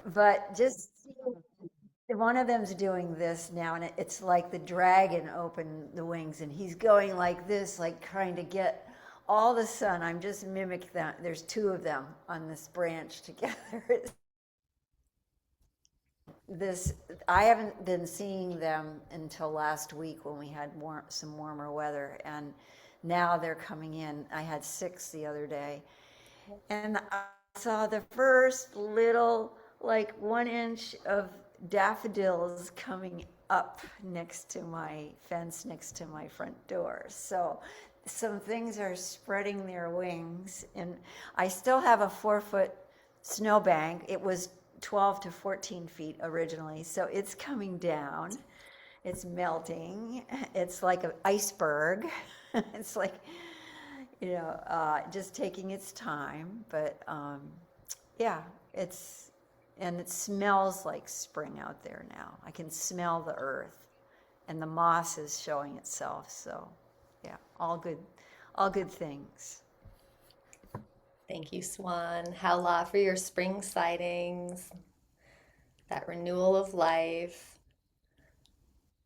But just one of them's doing this now, and it's like the dragon opened the wings, and he's going like this, like trying to get all the sun. I'm just mimic that. There's two of them on this branch together. This I haven't been seeing them until last week when we had some warmer weather, and now they're coming in. I had six the other day, and I saw the first little, like 1 inch of daffodils coming up next to my fence, next to my front door. So some things are spreading their wings, and I still have a 4 foot snowbank. It was 12 to 14 feet originally, so it's coming down. It's melting. It's like an iceberg. It's like, just taking its time. But yeah, and it smells like spring out there now. I can smell the earth, and the moss is showing itself. So yeah, all good things. Thank you, Swan. Howla for your spring sightings, that renewal of life.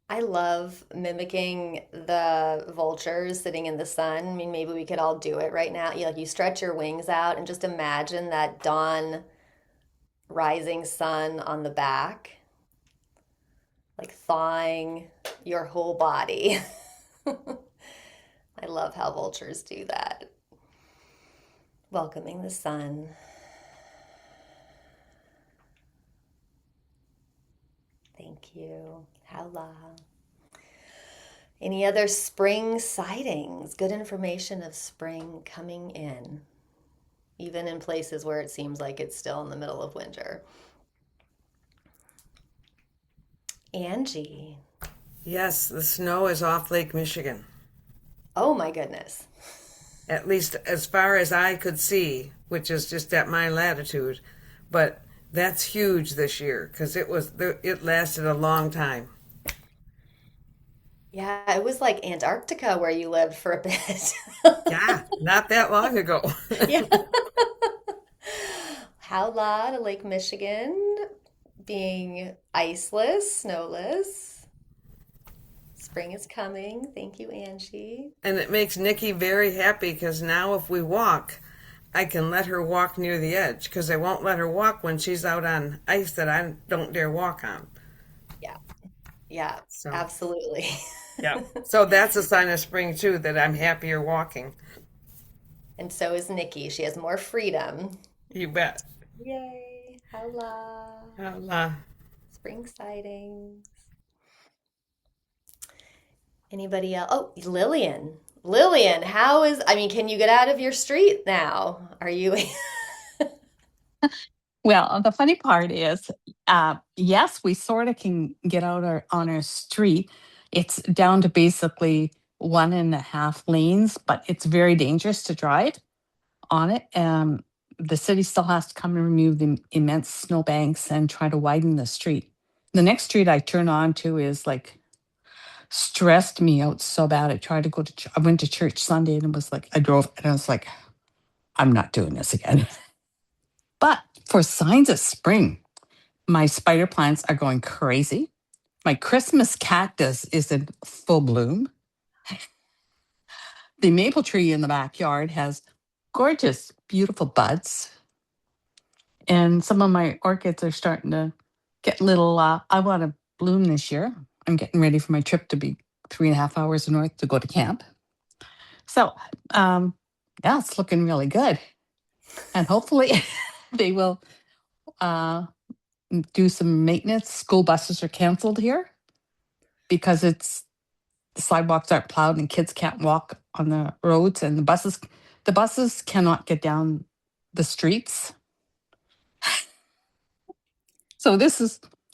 I love mimicking the vultures sitting in the sun. I mean, maybe we could all do it right now. You stretch your wings out and just imagine that dawn rising sun on the back, like thawing your whole body. I love how vultures do that. Welcoming the sun. Thank you. Howla. Any other spring sightings? Good information of spring coming in, even in places where it seems like it's still in the middle of winter. Angie. Yes, the snow is off Lake Michigan. Oh my goodness. At least as far as I could see, which is just at my latitude. But that's huge this year because it lasted a long time. Yeah, it was like Antarctica where you lived for a bit. Yeah, not that long ago. Yeah. Howla to Lake Michigan being iceless, snowless. Spring is coming. Thank you, Angie. And it makes Nikki very happy because now if we walk, I can let her walk near the edge because I won't let her walk when she's out on ice that I don't dare walk on. Yeah, yeah, So, absolutely. yeah. So that's a sign of spring too that I'm happier walking. And so is Nikki. She has more freedom. You bet. Yay. Howla. Well, Spring sightings. Anybody else? Oh, Lillian. Lillian, I mean, can you get out of your street now? Are you? Well, the funny part is, yes, we sort of can get out on our street. It's down to basically 1.5 lanes, but it's very dangerous to drive on it. The city still has to come and remove the immense snowbanks and try to widen the street. The next street I turn on to is like stressed me out so bad. I tried to go to, I went to church Sunday and it was like, I drove and I was like, I'm not doing this again. But for signs of spring, my spider plants are going crazy. My Christmas cactus is in full bloom. The maple tree in the backyard has gorgeous, beautiful buds. And some of my orchids are starting to get little, I want to bloom this year. I'm getting ready for my trip to be 3.5 hours north to go to camp. So, yeah, it's looking really good. And hopefully they will do some maintenance. School buses are canceled here because the sidewalks aren't plowed and kids can't walk on the roads, and the buses cannot get down the streets. So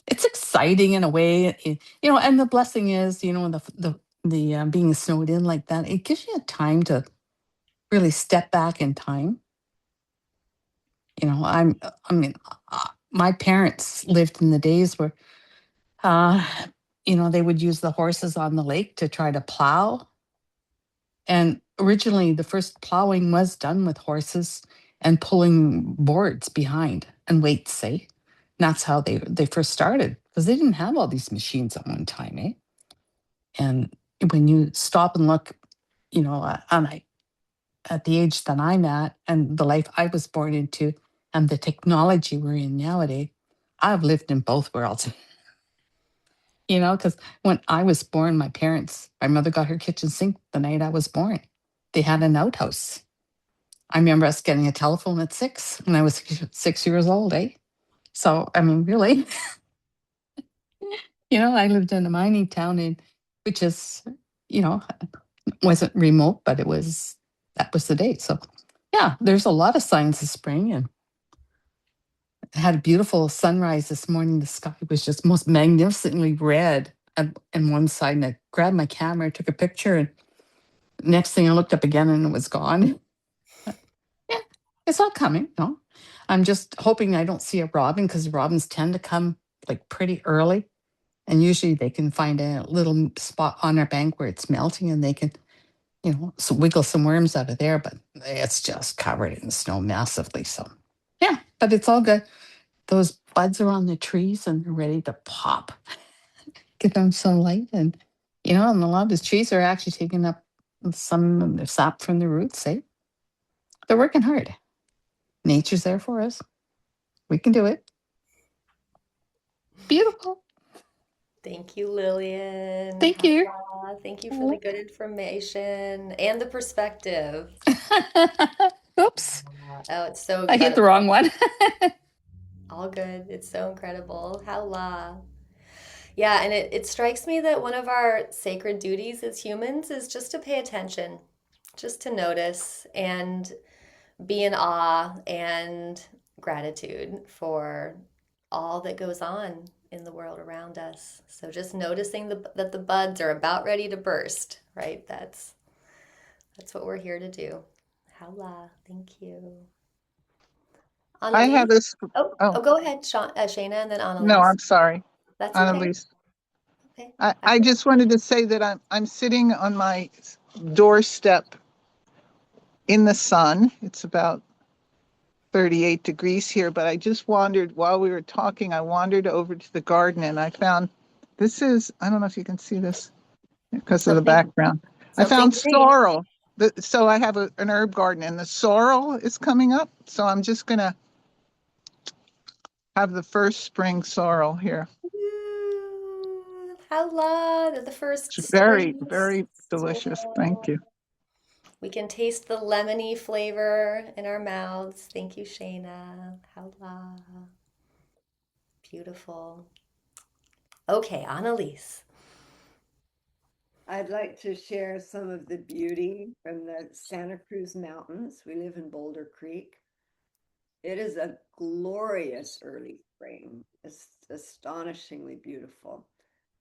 it's exciting in a way, and the blessing is, the being snowed in like that, it gives you time to really step back in time. I mean, my parents lived in the days where, uh, they would use the horses on the lake to try to plow. And originally, the first plowing was done with horses and pulling boards behind and weights, say. that's how they first started, because they didn't have all these machines at one time, eh? And when you stop and look, at the age that I'm at and the life I was born into and the technology we're in nowadays, I've lived in both worlds. Because when I was born, my mother got her kitchen sink the night I was born. They had an outhouse. I remember us getting a telephone at 6 when I was 6 years old, eh? So, I mean, really, I lived in a mining town, which is, you know, wasn't remote, but that was the day. So, yeah, there's a lot of signs of spring, and had a beautiful sunrise this morning. The sky was just most magnificently red on one side, and I grabbed my camera, took a picture, and next thing I looked up again and it was gone. Yeah, it's not coming. No, I'm just hoping I don't see a robin, because robins tend to come like pretty early, and usually they can find a little spot on our bank where it's melting, and they can, wiggle some worms out of there. But it's just covered in snow massively. So yeah, but it's all good. Those buds are on the trees and they're ready to pop. Give them some light, and a lot of the trees are actually taking up some of the sap from the roots. Eh? They're working hard. Nature's there for us. We can do it. Beautiful. Thank you, Lillian. Thank you. Thank you for the good information and the perspective. Oops. Oh, it's so I hit the incredible. wrong one. All good. It's so incredible. Howla. Yeah, and it strikes me that one of our sacred duties as humans is just to pay attention, just to notice and be in awe and gratitude for all that goes on in the world around us. So just noticing that the buds are about ready to burst, right? That's what we're here to do. Howla. Thank you. I have Annalise? this. Oh, Oh, go ahead, Shayna, and then no, Annalise. I'm sorry, That's okay. Annalise. Okay. I just wanted to say that I'm sitting on my doorstep in the sun. It's about 38 degrees here, but I just wandered while we were talking. I wandered over to the garden and I found I don't know if you can see this because of the Something background. I something found green. sorrel. So I have an herb garden and the sorrel is coming up. So I'm just going to have the first spring sorrel here. Howla, the first It's very, spring very delicious. Thank swirl. you. We can taste the lemony flavor in our mouths. Thank you, Shayna. Howla. Beautiful. Okay, Annalise. I'd like to share some of the beauty from the Santa Cruz Mountains. We live in Boulder Creek. It is a glorious early spring. It's astonishingly beautiful.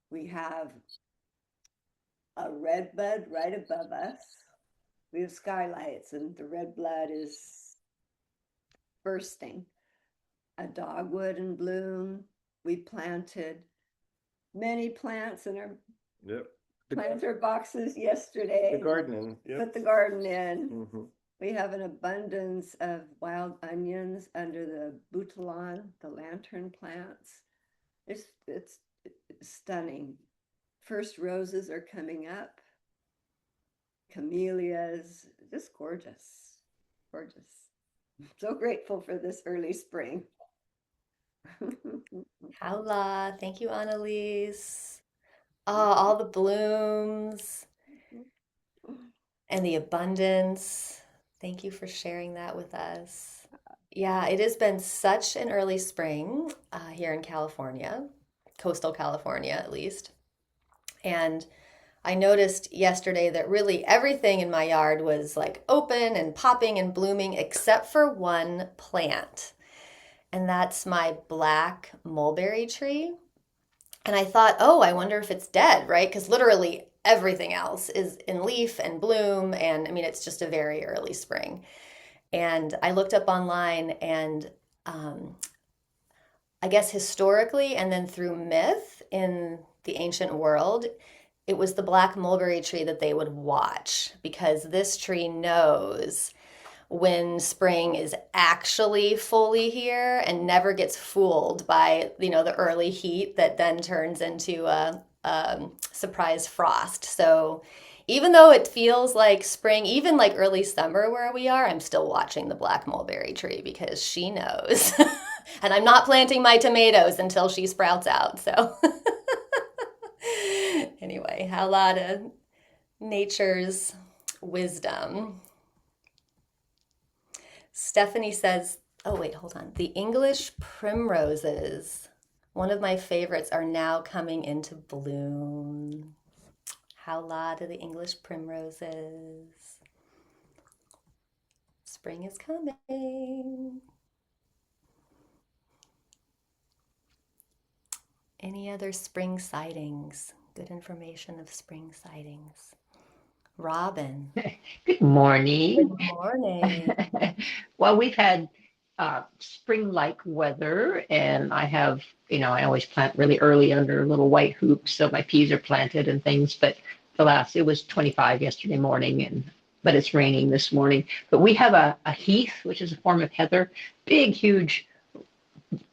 We have a red bud right above us. We have skylights, and the red bud is bursting. A dogwood in bloom. We planted many plants in our Yep. planter boxes yesterday. The gardening. Yep. Put the garden in. Mm-hmm. We have an abundance of wild onions under the boutilon, the lantern plants. It's stunning. First roses are coming up. Camellias, just gorgeous, gorgeous. So grateful for this early spring. Howla. Thank you, Annalise. Oh, all the blooms and the abundance. Thank you for sharing that with us. Yeah, it has been such an early spring here in California, coastal California at least. And I noticed yesterday that really everything in my yard was like open and popping and blooming except for one plant. And that's my black mulberry tree. And I thought, oh, I wonder if it's dead, right? Because literally everything else is in leaf and bloom. And I mean, it's just a very early spring. And I looked up online, and I guess historically and then through myth in the ancient world, it was the black mulberry tree that they would watch, because this tree knows when spring is actually fully here and never gets fooled by, the early heat that then turns into a surprise frost. So even though it feels like spring, even like early summer where we are, I'm still watching the black mulberry tree because she knows. And I'm not planting my tomatoes until she sprouts out. So anyway, a lot of nature's wisdom. Stephanie says, oh, wait, hold on. The English primroses, one of my favorites, are now coming into bloom. Howla to the English primroses. Spring is coming. Any other spring sightings? Good information of spring sightings. Robin. Good morning. Good morning. Well, we've had spring-like weather, and I always plant really early under little white hoops, so my peas are planted and things. But it was 25 yesterday morning, but it's raining this morning. But we have a heath, which is a form of heather, big, huge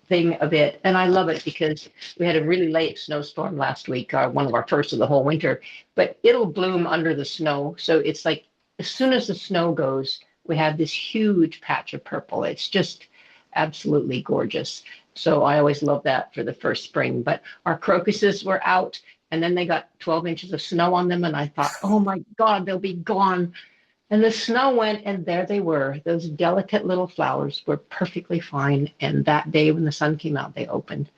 thing of it, and I love it because we had a really late snowstorm last week, one of our first of the whole winter. But it'll bloom under the snow, so it's like as soon as the snow goes, we have this huge patch of purple. It's just absolutely gorgeous. So I always love that for the first spring. But our crocuses were out, and then they got 12 inches of snow on them, and I thought, oh my God, they'll be gone. And the snow went, and there they were. Those delicate little flowers were perfectly fine. And that day when the sun came out, they opened.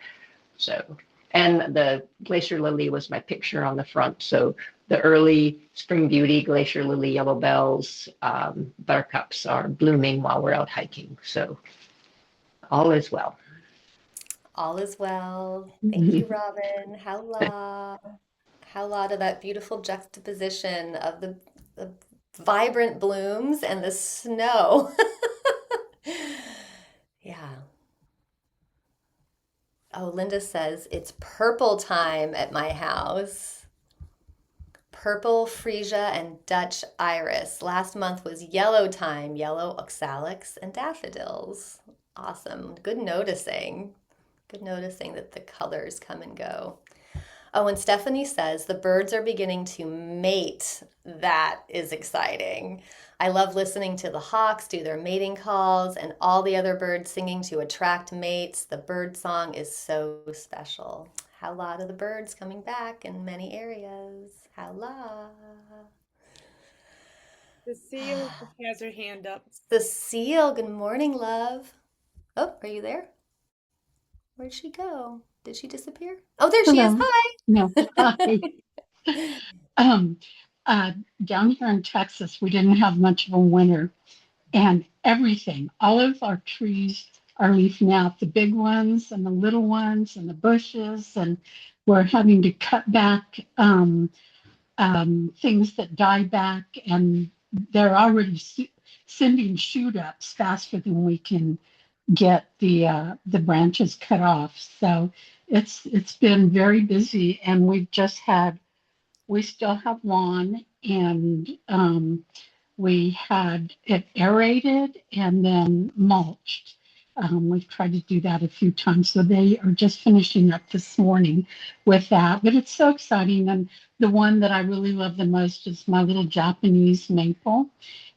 So, and the glacier lily was my picture on the front. So the early spring beauty, glacier lily, yellow bells, buttercups are blooming while we're out hiking. So all is well. All is well. Thank you, Robin. Howla. Howla to that beautiful juxtaposition of the vibrant blooms and the snow. Yeah. Oh, Linda says it's purple time at my house. Purple freesia and Dutch iris. Last month was yellow time, yellow oxalics and daffodils. Awesome. Good noticing. Good noticing that the colors come and go. Oh, and Stephanie says the birds are beginning to mate. That is exciting. I love listening to the hawks do their mating calls and all the other birds singing to attract mates. The bird song is so special. Howla to the birds coming back in many areas. Howla. Cecile has her hand up. Cecile, good morning, love. Oh, are you there? Where'd she go? Did she disappear? Oh, there she is. Hello. Hi. No. Hi. Um, Down here in Texas, we didn't have much of a winter, and all of our trees are leafing out, the big ones and the little ones and the bushes, and we're having to cut back things that die back, and they're already sending shoot ups faster than we can get the branches cut off. So it's been very busy, and we still have lawn, and we had it aerated and then mulched. We've tried to do that a few times, so they are just finishing up this morning with that. But it's so exciting, and the one that I really love the most is my little Japanese maple,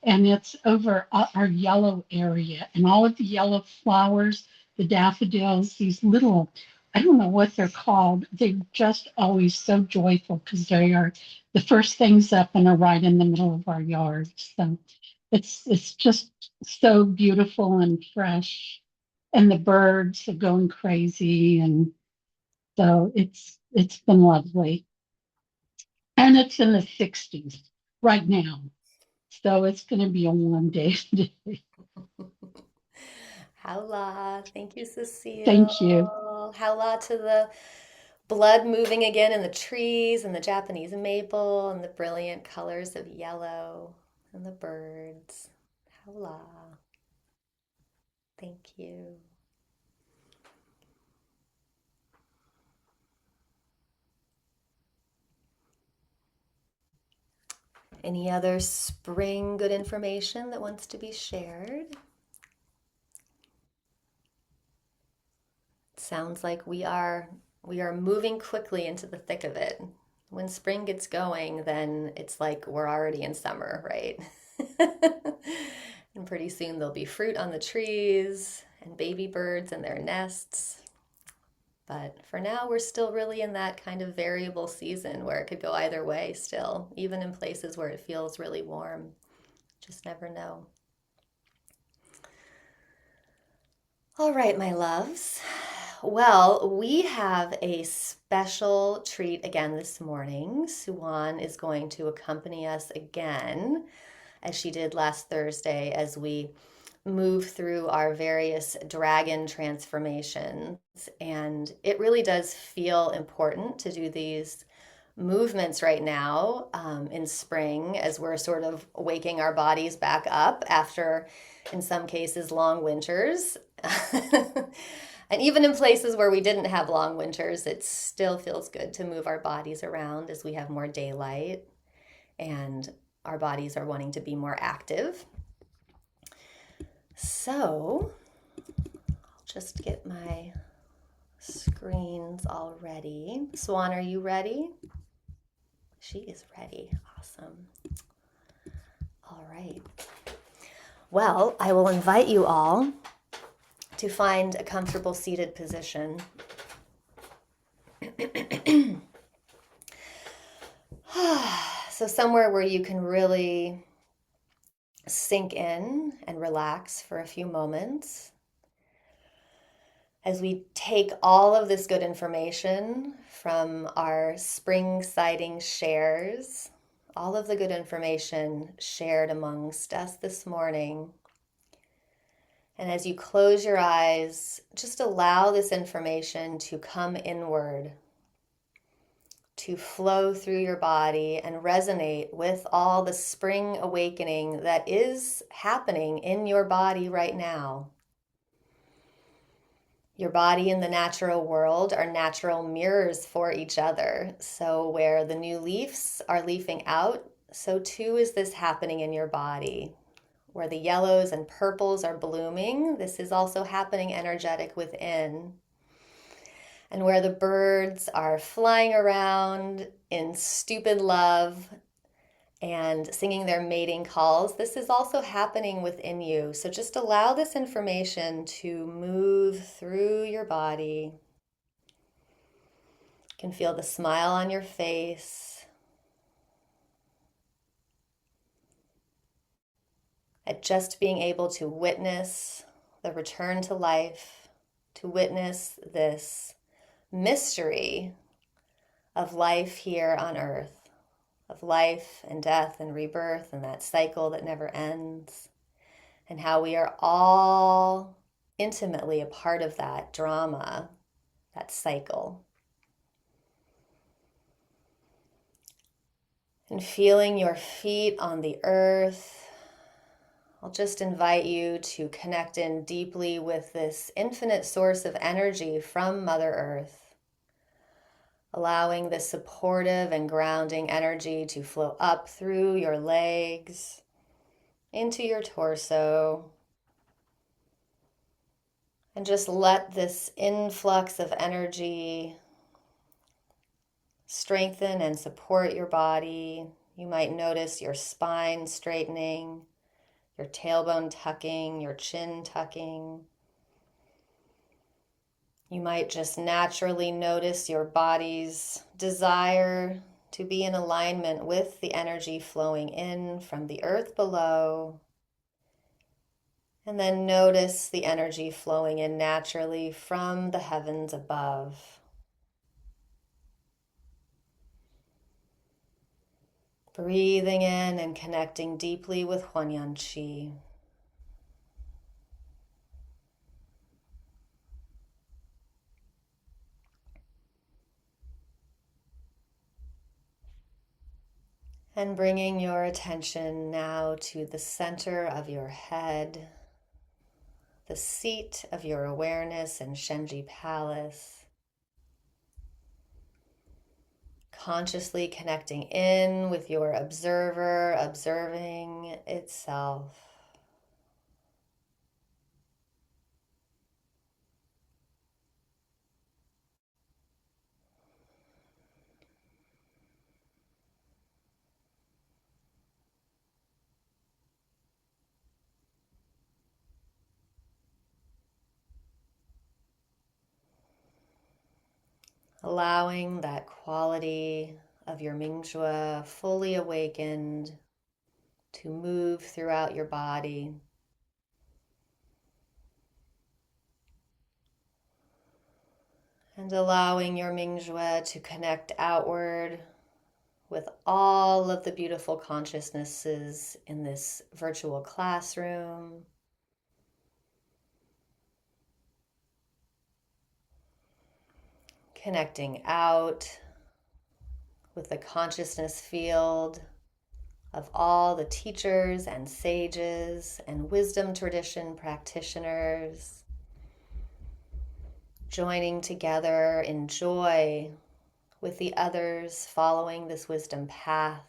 and it's over our yellow area, and all of the yellow flowers, the daffodils, these little, I don't know what they're called. They're just always so joyful because they are the first things up and are right in the middle of our yard. So it's just so beautiful and fresh, and the birds are going crazy, and so it's been lovely. And it's in the 60s right now, so it's going to be a warm day today. Howla. Thank you, Thank you. Cecile. Howla to the blood moving again in the trees and the Japanese maple and the brilliant colors of yellow and the birds. Howla. Thank you. Any other spring good information that wants to be shared? Sounds like we are moving quickly into the thick of it. When spring gets going, then it's like we're already in summer, right? And pretty soon there'll be fruit on the trees and baby birds in their nests. But for now, we're still really in that kind of variable season where it could go either way still, even in places where it feels really warm. Just never know. All right, my loves. Well, we have a special treat again this morning. Suan is going to accompany us again, as she did last Thursday, as we move through our various dragon transformations. And it really does feel important to do these movements right now in spring as we're sort of waking our bodies back up after, in some cases, long winters. And even in places where we didn't have long winters, it still feels good to move our bodies around as we have more daylight and our bodies are wanting to be more active. So I'll just get my screens all ready. Swan, are you ready? She is ready. Awesome. All right. Well, I will invite you all to find a comfortable seated position. So somewhere where you can really sink in and relax for a few moments as we take all of this good information from our spring sighting shares, all of the good information shared amongst us this morning. And as you close your eyes, just allow this information to come inward, to flow through your body and resonate with all the spring awakening that is happening in your body right now. Your body and the natural world are natural mirrors for each other. So where the new leaves are leafing out, so too is this happening in your body. Where the yellows and purples are blooming, this is also happening energetic within. And where the birds are flying around in stupid love and singing their mating calls, this is also happening within you. So just allow this information to move through your body. You can feel the smile on your face at just being able to witness the return to life, to witness this mystery of life here on earth, of life and death and rebirth and that cycle that never ends, and how we are all intimately a part of that drama, that cycle. And feeling your feet on the earth, I'll just invite you to connect in deeply with this infinite source of energy from Mother Earth, allowing this supportive and grounding energy to flow up through your legs, into your torso, and just let this influx of energy strengthen and support your body. You might notice your spine straightening, your tailbone tucking, your chin tucking. You might just naturally notice your body's desire to be in alignment with the energy flowing in from the earth below. And then notice the energy flowing in naturally from the heavens above. Breathing in and connecting deeply with Huanyan Qi. And bringing your attention now to the center of your head, the seat of your awareness in Shenji Palace. consciously connecting in with your observer, observing itself. Allowing that quality of your Mingjue fully awakened to move throughout your body. And allowing your Mingjue to connect outward with all of the beautiful consciousnesses in this virtual classroom. Connecting out with the consciousness field of all the teachers and sages and wisdom tradition practitioners, joining together in joy with the others following this wisdom path.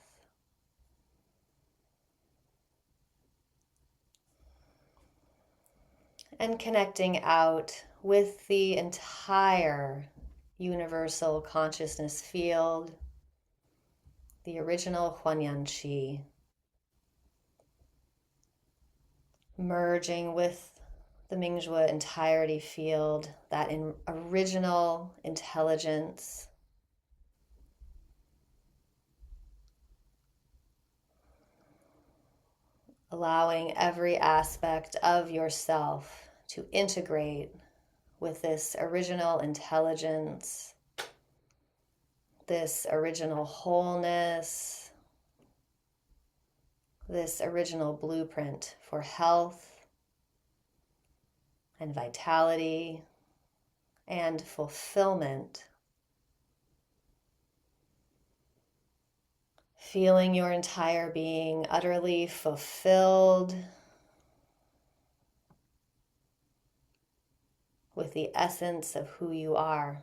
And connecting out with the entire universal consciousness field, the original Huanyan Qi, merging with the Mingjue entirety field, that original intelligence, allowing every aspect of yourself to integrate with this original intelligence, this original wholeness, this original blueprint for health and vitality and fulfillment. Feeling your entire being utterly fulfilled with the essence of who you are.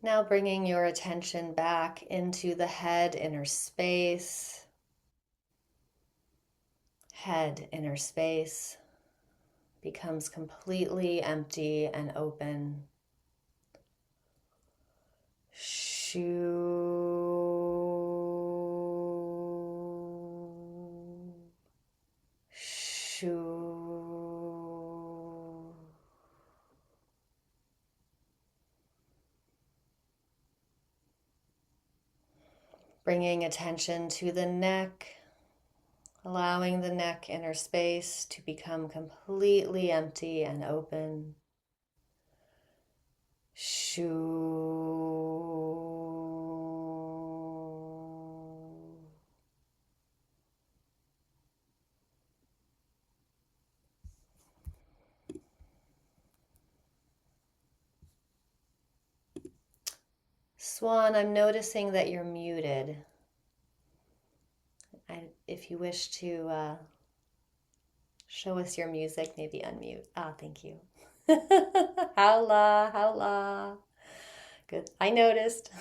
Now bringing your attention back into the head inner space. Head inner space becomes completely empty and open. Shoo. Shoo. Bringing attention to the neck, allowing the neck inner space to become completely empty and open. Shoo. Swan, I'm noticing that you're muted. If you wish to show us your music, maybe unmute. Ah, thank you. Howla, howla. Good, I noticed.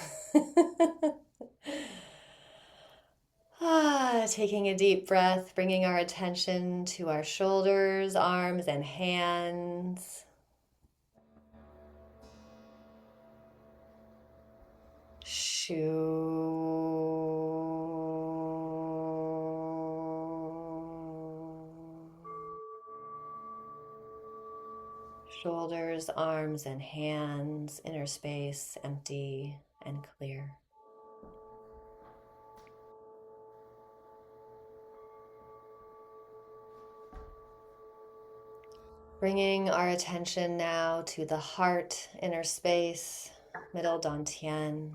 Taking a deep breath, bringing our attention to our shoulders, arms, and hands. Shoulders, arms, and hands, inner space, empty and clear. Bringing our attention now to the heart, inner space, middle dantian.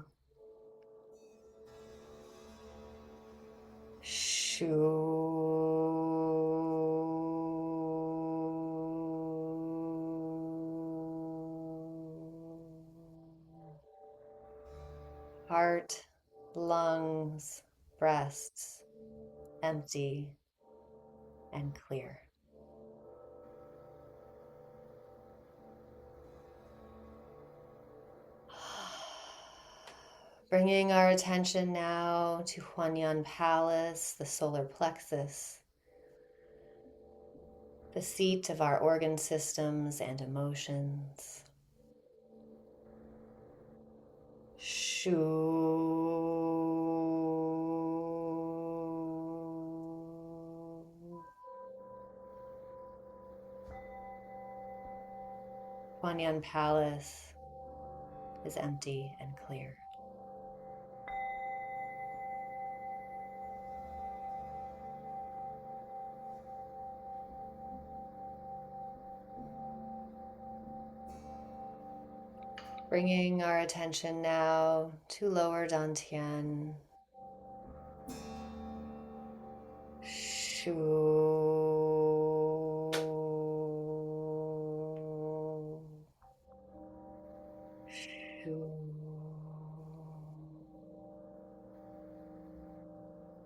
Heart, lungs, breasts, empty and clear. Bringing our attention now to Huanyan Palace, the solar plexus, the seat of our organ systems and emotions. Huanyan Palace is empty and clear. Bringing our attention now to lower dantian.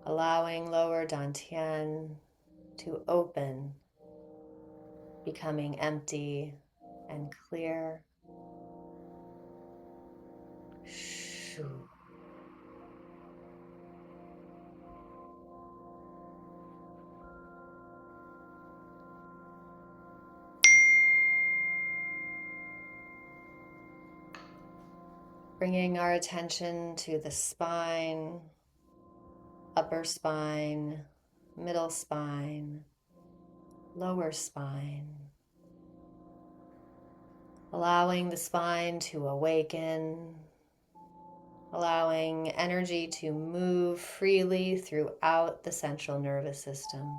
Allowing lower dantian to open, becoming empty and clear. Bringing our attention to the spine, upper spine, middle spine, lower spine. Allowing the spine to awaken, allowing energy to move freely throughout the central nervous system.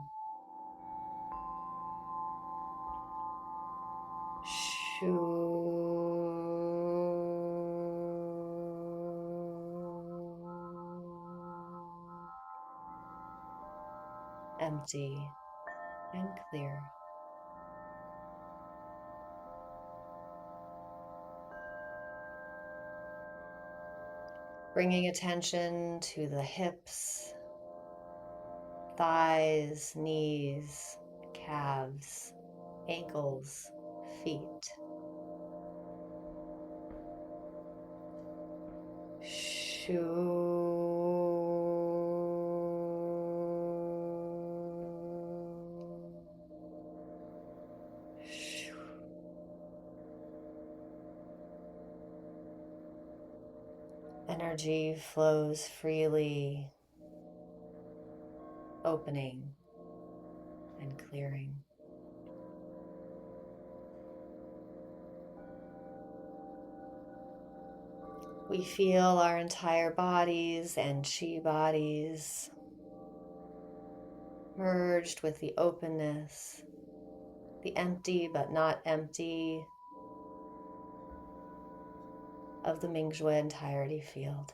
Empty and clear. Bringing attention to the hips, thighs, knees, calves, ankles, feet. Energy flows freely, opening and clearing. We feel our entire bodies and chi bodies merged with the openness, the empty but not empty of the Mingjue entirety field.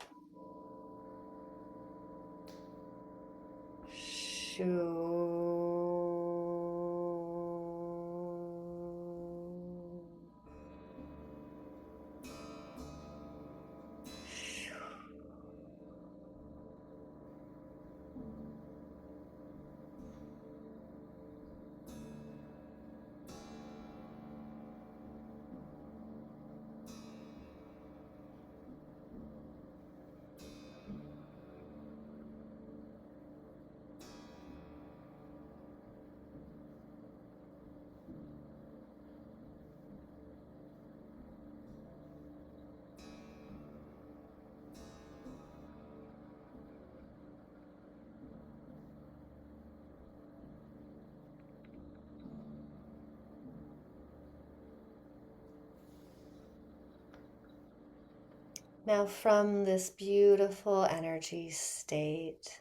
Now from this beautiful energy state,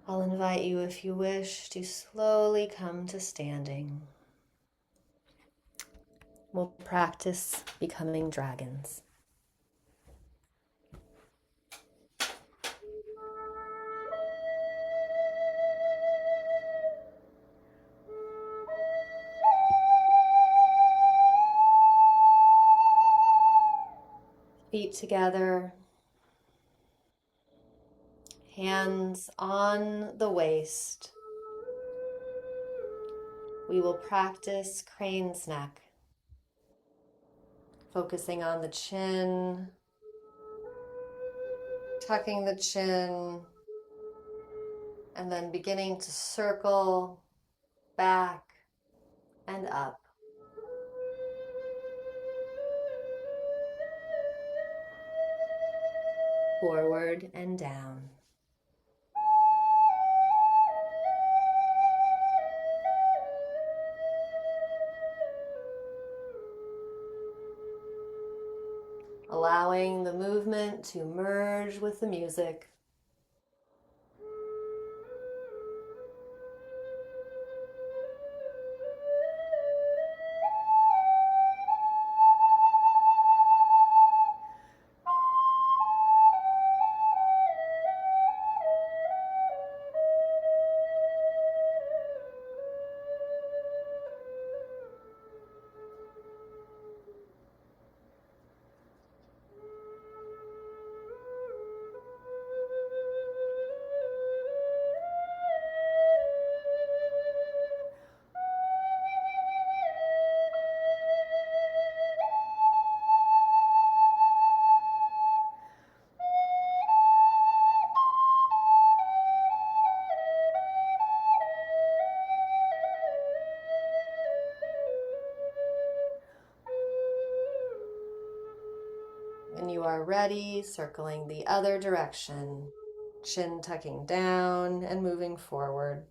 I'll invite you, if you wish, to slowly come to standing. We'll practice becoming dragons. Feet together, hands on the waist. We will practice crane's neck, focusing on the chin, tucking the chin, and then beginning to circle back and up. Forward and down. Allowing the movement to merge with the music. When you are ready, circling the other direction, chin tucking down and moving forward.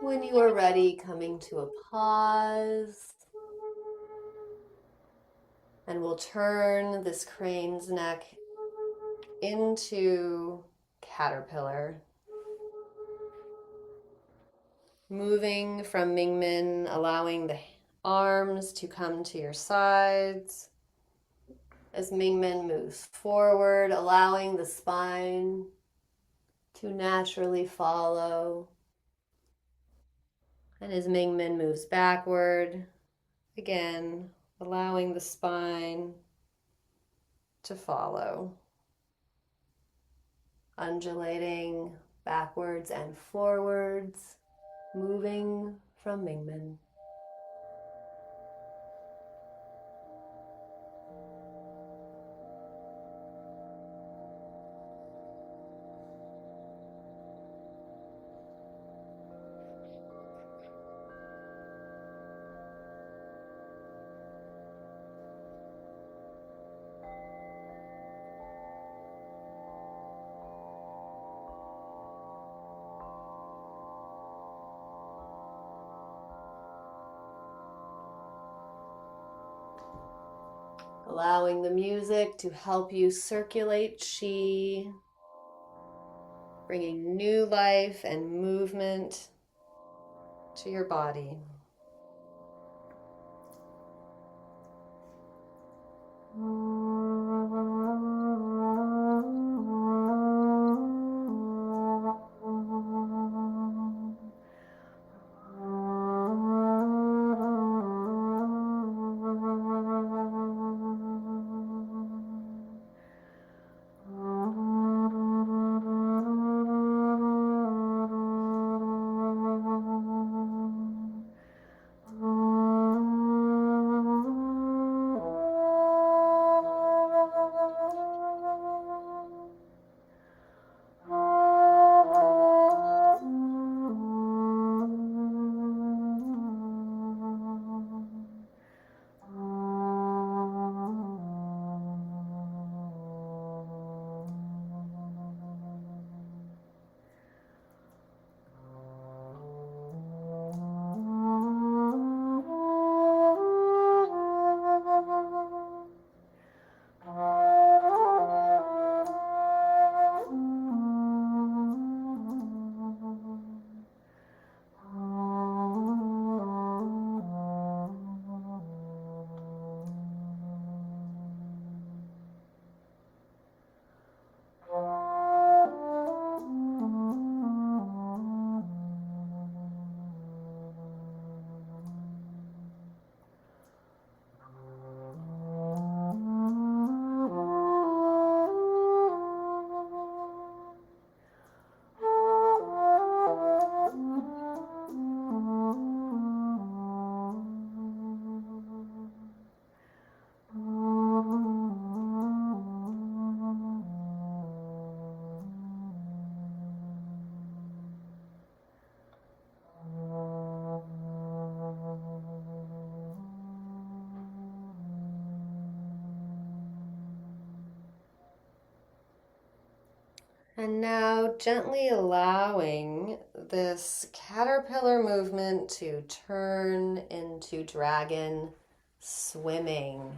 When you are ready, coming to a pause, and we'll turn this crane's neck into caterpillar. Moving from Mingmen, allowing the arms to come to your sides. As Mingmen moves forward, allowing the spine to naturally follow. And as Mingmen moves backward, again, allowing the spine to follow. Undulating backwards and forwards, moving from Mingmen. Allowing the music to help you circulate qi, bringing new life and movement to your body. And now gently allowing this caterpillar movement to turn into dragon swimming.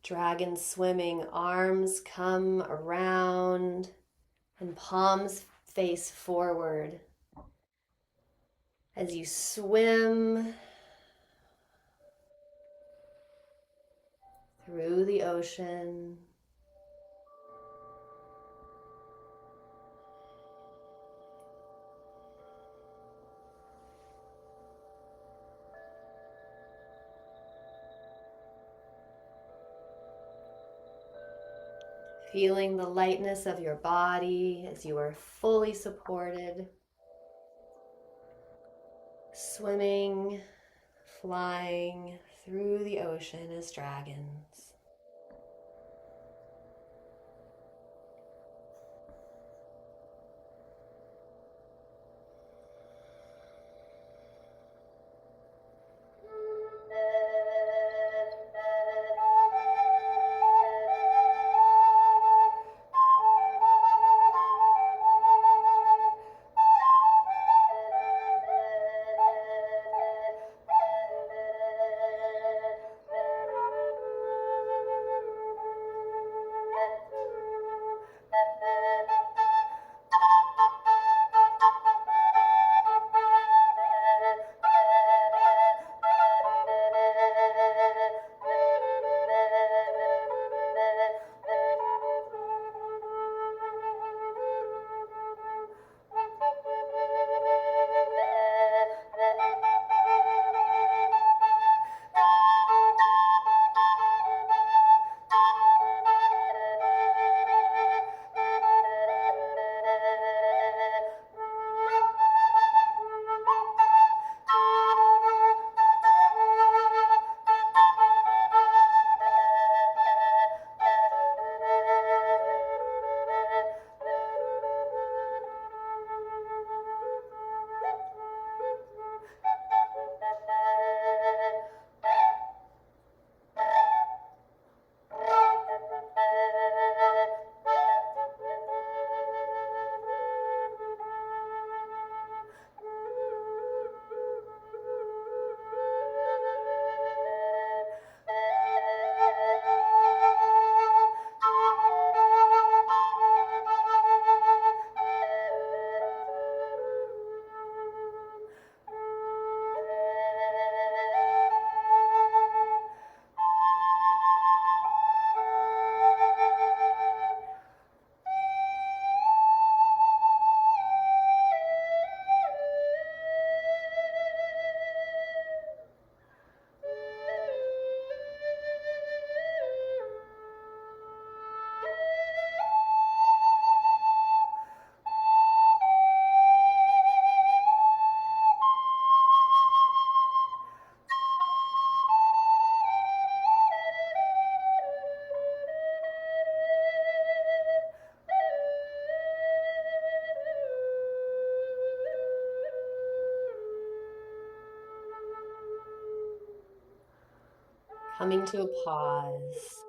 Dragon swimming, arms come around and palms face forward as you swim through the ocean. Feeling the lightness of your body as you are fully supported. Swimming, flying through the ocean as dragons. Coming to a pause.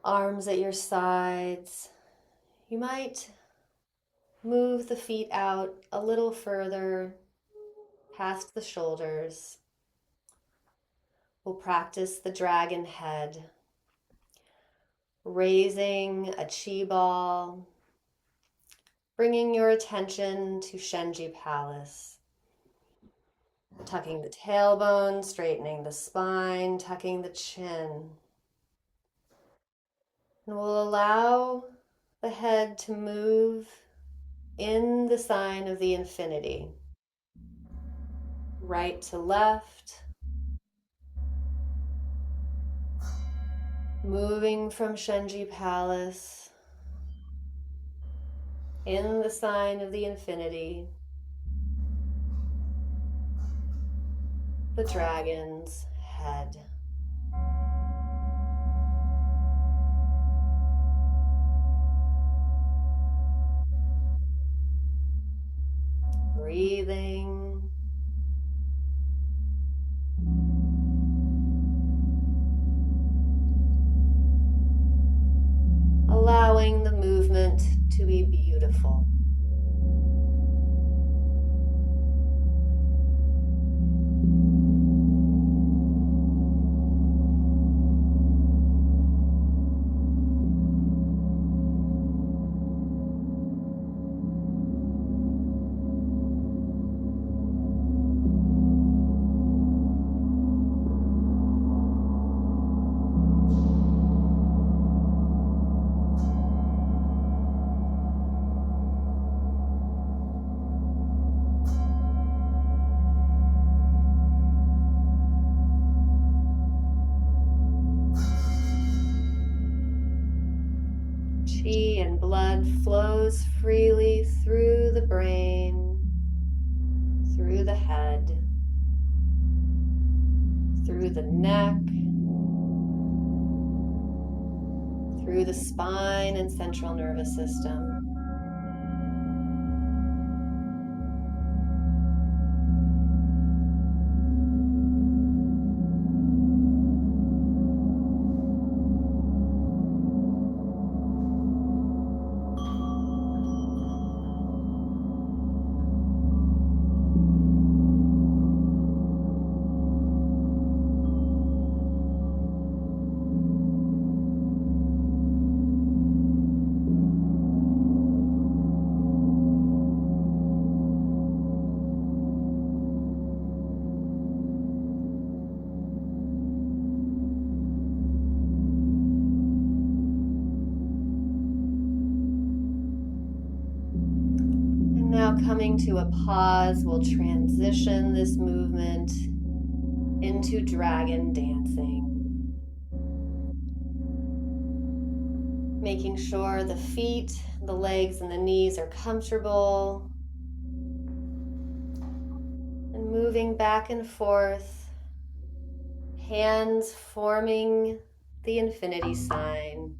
Arms at your sides. You might move the feet out a little further past the shoulders. We'll practice the dragon head, raising a chi ball, bringing your attention to Shenji Palace. Tucking the tailbone, straightening the spine, tucking the chin. And we'll allow the head to move in the sign of the infinity. Right to left. Moving from Shenji Palace in the sign of the infinity. The dragon's head. Breathing. Qi and blood flows freely through the brain, through the head, through the neck, through the spine and central nervous system. Now coming to a pause, we'll transition this movement into dragon dancing. Making sure the feet, the legs, and the knees are comfortable. And moving back and forth, hands forming the infinity sign.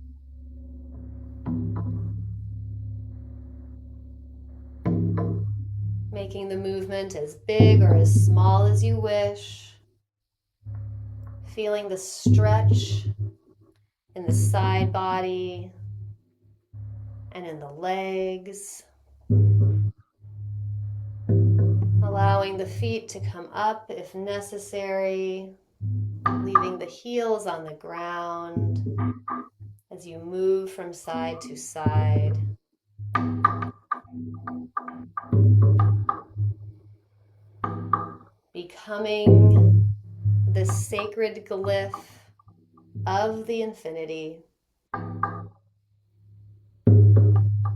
Making the movement as big or as small as you wish. Feeling the stretch in the side body and in the legs. Allowing the feet to come up if necessary. Leaving the heels on the ground as you move from side to side. Becoming the sacred glyph of the infinity.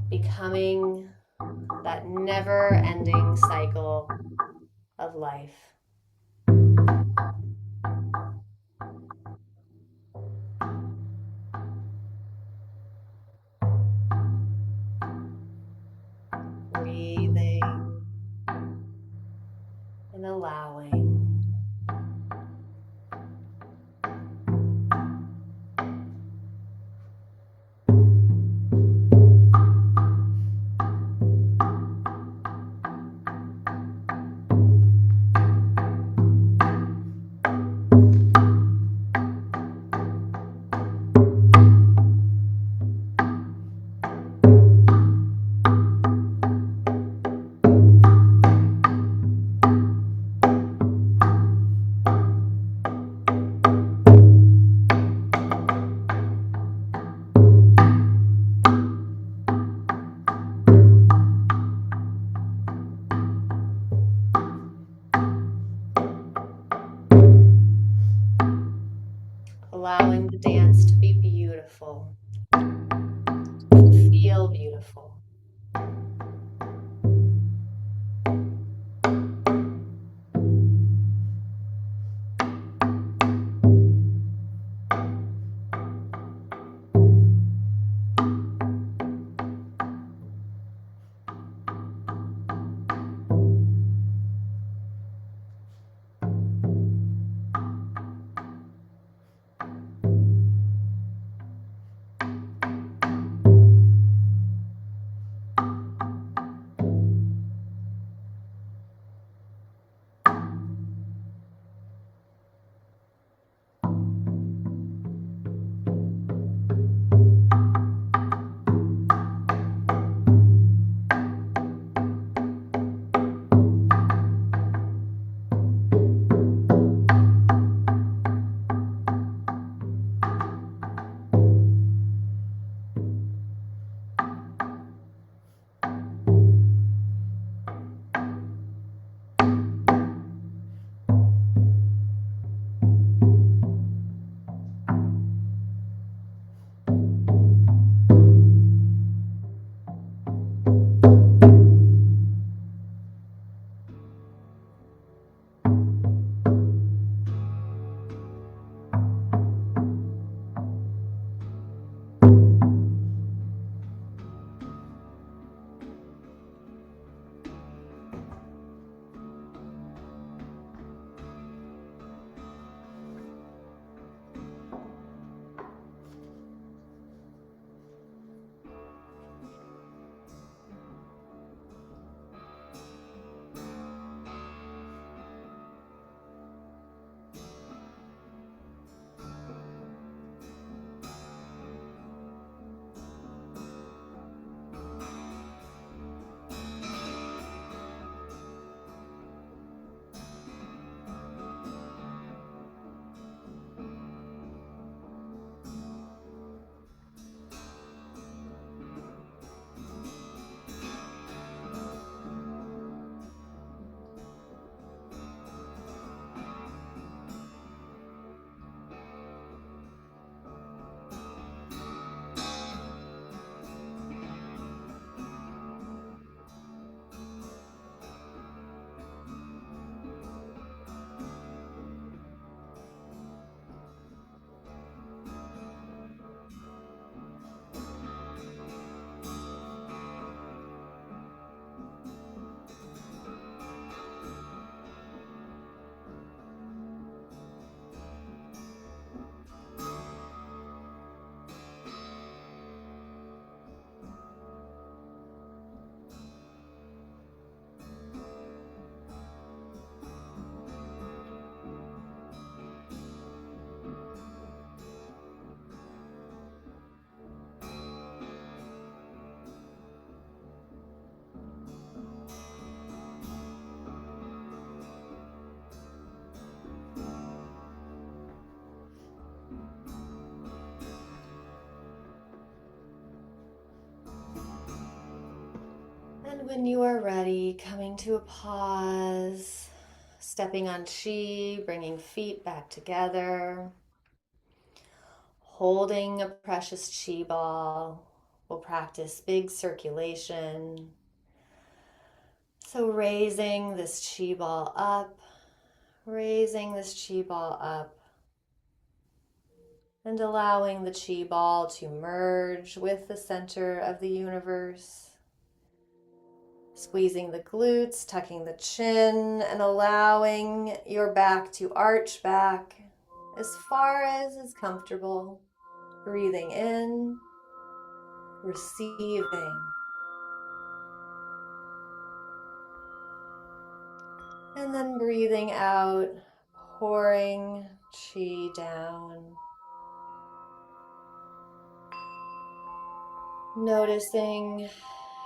Becoming that never-ending cycle of life. Breathing and allowing. when you are ready, coming to a pause, stepping on chi, bringing feet back together, holding a precious chi ball. We'll practice big circulation. So raising this chi ball up, raising this chi ball up, and allowing the chi ball to merge with the center of the universe. Squeezing the glutes, tucking the chin, and allowing your back to arch back as far as is comfortable. Breathing in, receiving. And then breathing out, pouring chi down. Noticing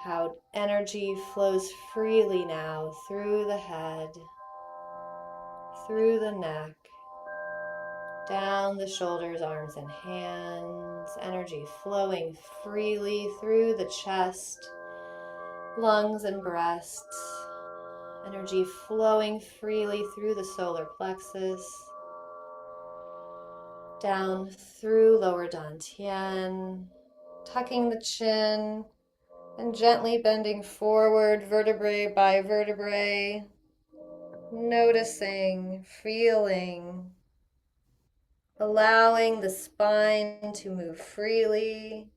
how energy flows freely now through the head, through the neck, down the shoulders, arms, and hands. Energy flowing freely through the chest, lungs, and breasts. Energy flowing freely through the solar plexus, down through lower dantian, tucking the chin, and gently bending forward vertebrae by vertebrae, noticing, feeling, allowing the spine to move freely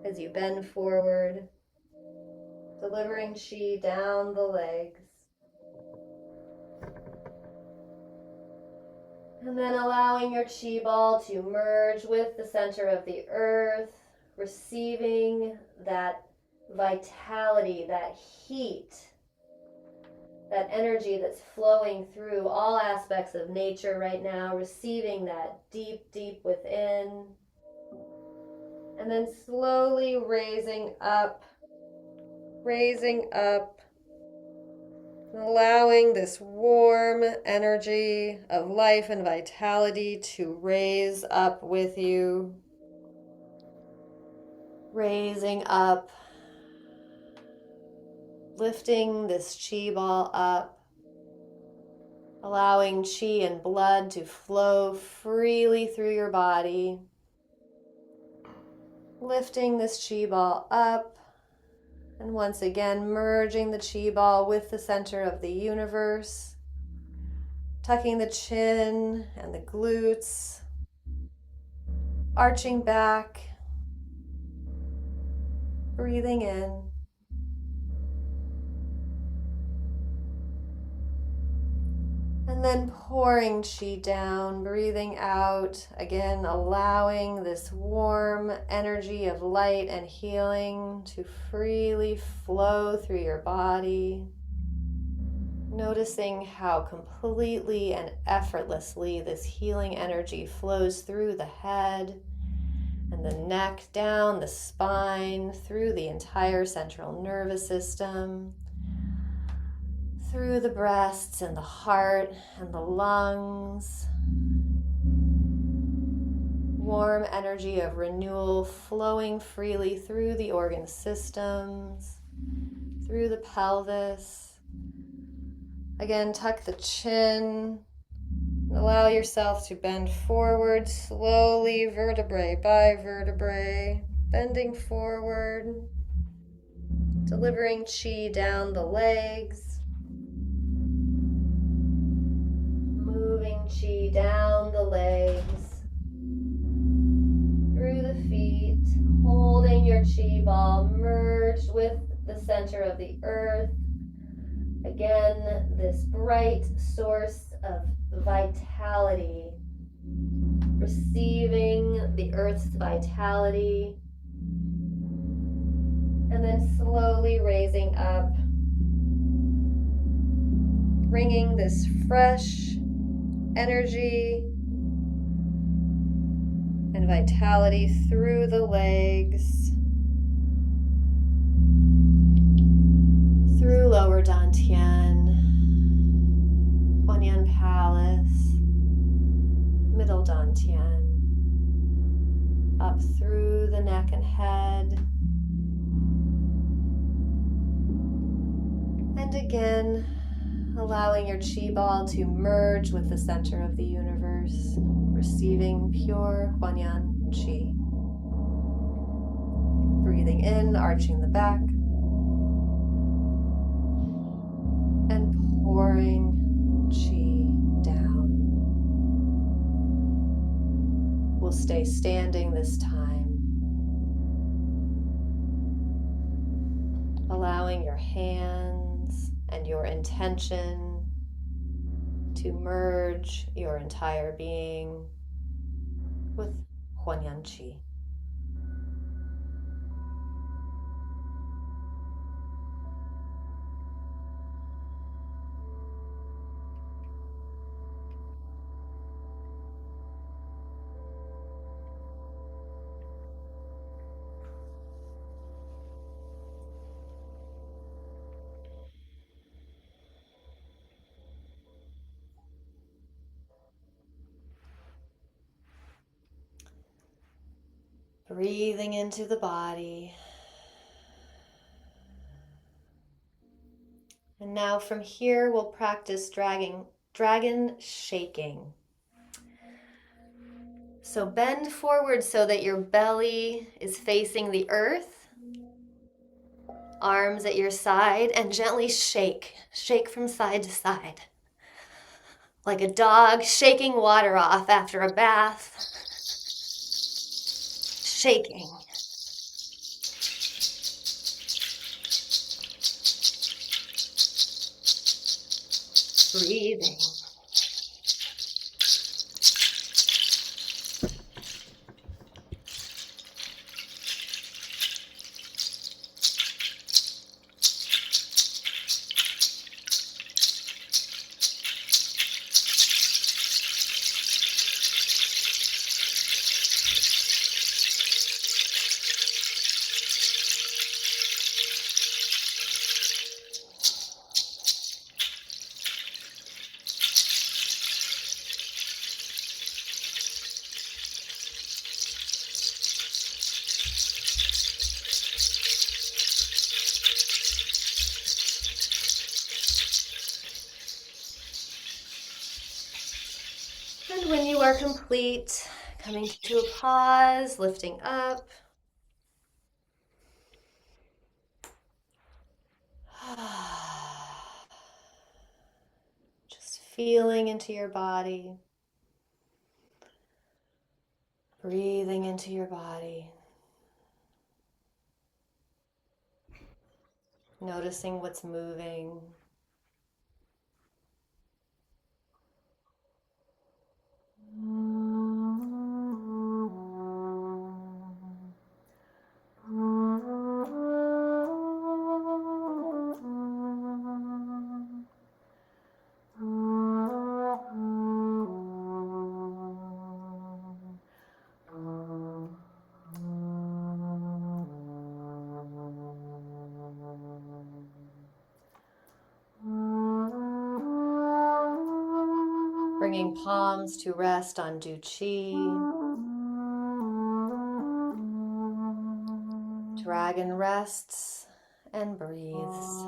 as you bend forward, delivering chi down the legs. And then allowing your chi ball to merge with the center of the earth, receiving that vitality, that heat, that energy that's flowing through all aspects of nature right now, receiving that deep, deep within. And then slowly raising up, allowing this warm energy of life and vitality to raise up with you. Raising up, lifting this chi ball up, allowing chi and blood to flow freely through your body. Lifting this chi ball up, and once again merging the chi ball with the center of the universe, tucking the chin and the glutes, arching back, breathing in. And then pouring chi down, breathing out, again allowing this warm energy of light and healing to freely flow through your body. Noticing how completely and effortlessly this healing energy flows through the head and the neck, down the spine, through the entire central nervous system, through the breasts and the heart and the lungs. Warm energy of renewal flowing freely through the organ systems, through the pelvis. Again, tuck the chin. Allow yourself to bend forward slowly, vertebrae by vertebrae, bending forward, delivering chi down the legs, moving chi down the legs, through the feet, holding your chi ball merged with the center of the earth. Again, this bright source of vitality, receiving the earth's vitality, and then slowly raising up, bringing this fresh energy and vitality through the legs, through lower dantian, Guanyin Palace, middle dantian, up through the neck and head, And again, allowing your chi ball to merge with the center of the universe, receiving pure Huanyan chi. Breathing in, arching the back, and pouring chi down. We'll stay standing this time, allowing your hands and your intention to merge your entire being with Huanyan Qi. Breathing into the body. And now from here, we'll practice dragon shaking. So bend forward so that your belly is facing the earth, arms at your side, and gently shake. Shake from side to side. Like a dog shaking water off after a bath. Shaking. Breathing. And when you are complete, coming to a pause, lifting up. Just feeling into your body. Breathing into your body. Noticing what's moving. Bringing palms to rest on Du Chi. Dragon rests and breathes.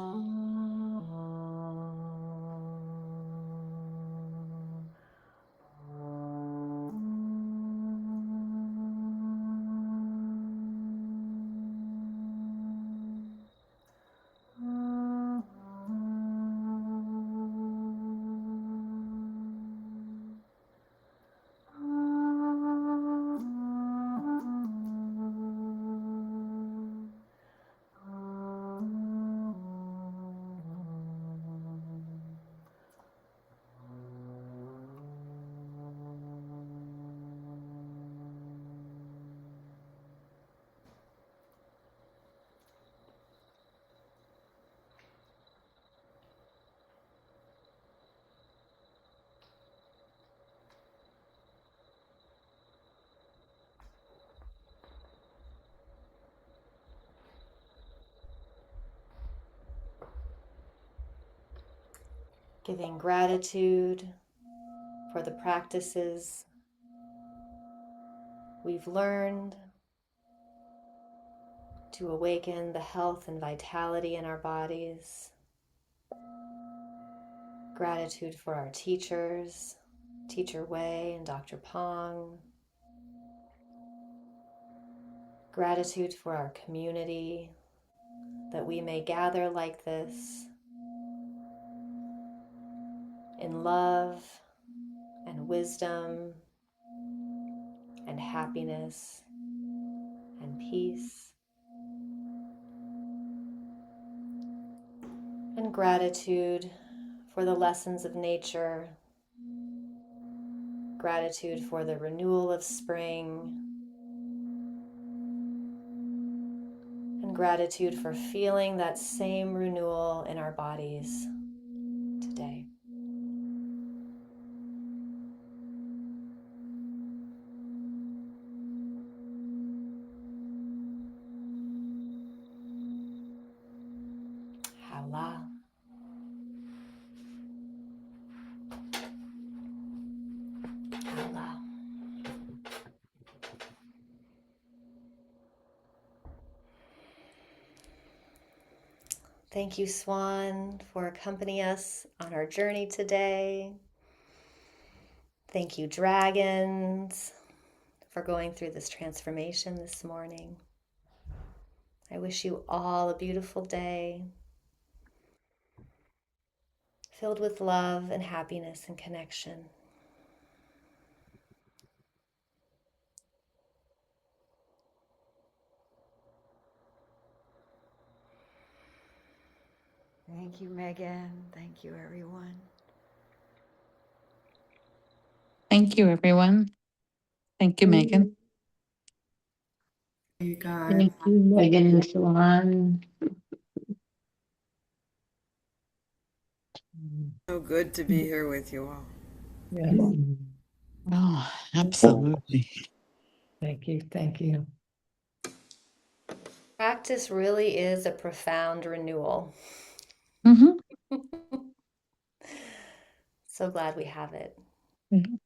Giving gratitude for the practices we've learned to awaken the health and vitality in our bodies. Gratitude for our teachers, Teacher Wei and Dr. Pong. Gratitude for our community, that we may gather like this in love and wisdom and happiness and peace. And gratitude for the lessons of nature, gratitude for the renewal of spring, and gratitude for feeling that same renewal in our bodies today. Hala. Hala. Thank you, Swan, for accompanying us on our journey today. Thank you, dragons, for going through this transformation this morning. I wish you all a beautiful day, filled with love and happiness and connection. Thank you, Megan. Thank you, everyone. Thank you, everyone. Thank you, Megan. You guys. Thank you, Megan Suan. So good to be here with you all. Yeah. Oh, absolutely. Thank you. Thank you. Practice really is a profound renewal. Mm-hmm. So glad we have it. Mm-hmm.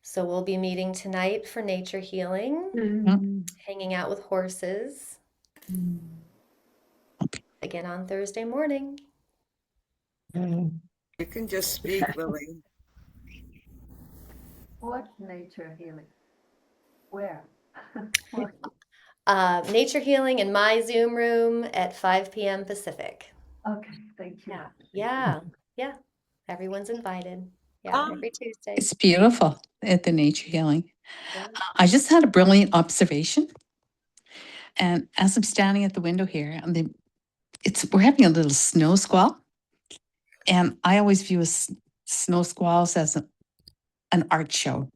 So we'll be meeting tonight for nature healing, hanging out with horses. Again on Thursday morning. You can just speak, Lily. What nature healing? Where? Nature healing in my Zoom room at 5 p.m. Pacific. Okay, thank you. Yeah. Everyone's invited. Yeah, every Tuesday. It's beautiful at the nature healing. Yeah. I just had a brilliant observation. And as I'm standing at the window here, and we're having a little snow squall. And I always view snow squalls as an art show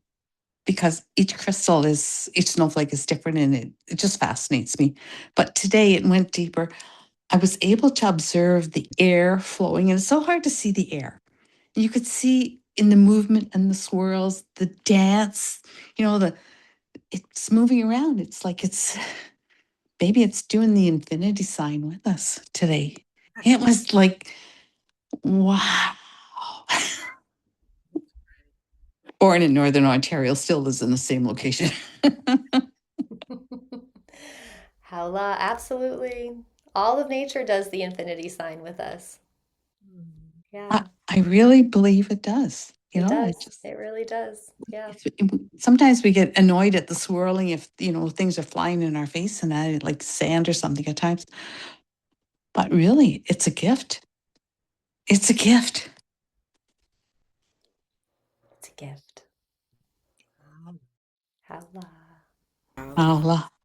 because each snowflake is different, and it just fascinates me. But today it went deeper. I was able to observe the air flowing, and it's so hard to see the air. You could see in the movement and the swirls, the dance, it's moving around. It's like maybe it's doing the infinity sign with us today. It was like, wow. Born in Northern Ontario, still lives in the same location. Hala, absolutely. All of nature does the infinity sign with us. Yeah. I really believe it does. It does. It really does. Yeah. Sometimes we get annoyed at the swirling if, things are flying in our face and that, like sand or something at times. But really, it's a gift. It's a gift. It's a gift. Hala. Allah.